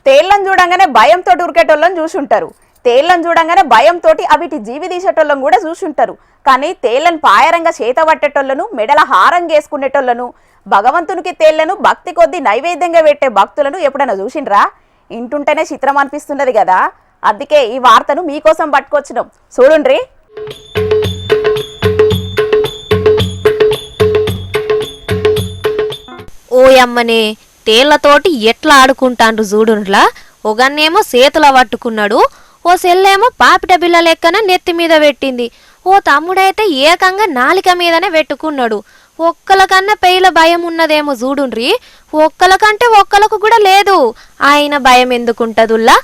తేళ్లను చూడంగానే భయంతో ఉరికేటోళ్ళని చూసుంటారు. తేళ్లను చూడంగానే భయంతో అవిటి జీవి తీసేటోళ్ళని కూడా చూసుంటారు. కానీ తేళ్లను పాయరంగా చేత పట్టేటోళ్ళను, మెడల హారం చేసుకునేటోళ్ళను, భగవంతునికి తేళ్లను భక్తి కొద్దీ నైవేద్యంగా పెట్టే భక్తులను ఎప్పుడైనా చూసిండ్రా? ఇంటుంటేనే చిత్రం అనిపిస్తున్నది కదా. అందుకే ఈ వార్తను మీకోసం పట్టుకొచ్చినాం, చూడుండ్రి. ఓయమ్మనే, తేళ్లతోటి ఎట్లా ఆడుకుంటాండ్రు చూడుండ్లా. ఒకన్నేమో చేతుల పట్టుకున్నాడు, ఓ సెల్లేమో పాపిట బిల్ల లెక్కన నెత్తి మీద పెట్టింది, ఓ తమ్ముడైతే ఏకంగా నాలిక మీదనే పెట్టుకున్నాడు. ఒక్కలకన్నా పెయిల భయం ఉన్నదేమో చూడుండ్రి, ఒక్కలకంటే ఒక్కలకు కూడా లేదు. ఆయన భయం ఎందుకుంటదుల్లా?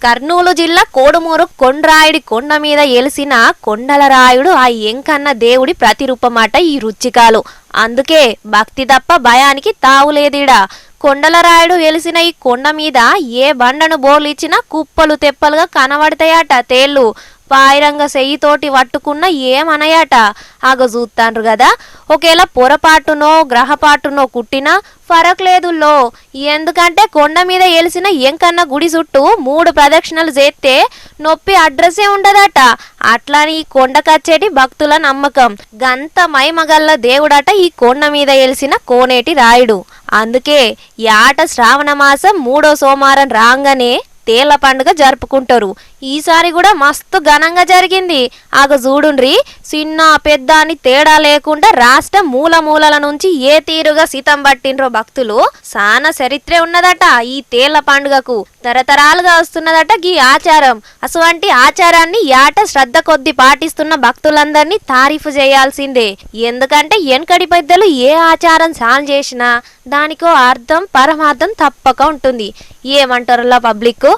కర్నూలు జిల్లా కోడుమూరు కొండ్రాయుడి కొండ మీద ఎలిసిన కొండల రాయుడు ఆ ఎంకన్న దేవుడి ప్రతిరూపమాట ఈ రుచికాలు. అందుకే భక్తి తప్ప భయానికి తావులేదిడా. కొండల రాయుడు ఎలిసిన ఈ కొండ మీద ఏ బండను బోర్లిచ్చినా కుప్పలు తెప్పలుగా కనబడతాయట తేళ్ళు. పాయిరంగ సెయ్యితోటి పట్టుకున్న ఏమనయాట. ఆగ చూస్తాండ్రు కదా. ఒకవేళ పొరపాటునో గ్రహపాటునో కుట్టినా ఫరక్ లేదుల్లో. ఎందుకంటే కొండ మీద ఎలిసిన ఎంకన్న గుడి చుట్టూ 3 ప్రదక్షిణలు చేస్తే నొప్పి అడ్రస్సే ఉండదట. అట్లాని ఈ కొండకచ్చేటి భక్తుల నమ్మకం. గంత మైమగల్ల దేవుడట ఈ కొండ మీద ఎలిసిన కోనేటి రాయుడు. అందుకే యాట శ్రావణ మాసం 3వ సోమవారం రాగానే తేళ్ల పండుగ జరుపుకుంటారు. ఈసారి కూడా మస్తు ఘనంగా జరిగింది. ఆగ చూడుండ్రి, చిన్న పెద్ద అని తేడా లేకుండా రాష్ట్ర మూల మూలల నుంచి ఏ తీరుగా సితం పట్టిండ్రో భక్తులు. సానా చరిత్రే ఉన్నదట ఈ తేళ్ల పండుగకు. తరతరాలుగా వస్తున్నదట ఈ ఆచారం. అటువంటి ఆచారాన్ని యాట శ్రద్ధ కొద్ది పాటిస్తున్న భక్తులందరినీ తారీఫు చేయాల్సిందే. ఎందుకంటే వెనకడి పెద్దలు ఏ ఆచారం సాల్వ్ చేసినా దానికో అర్థం పరమార్థం తప్పక ఉంటుంది. ఏమంటారులా పబ్లిక్?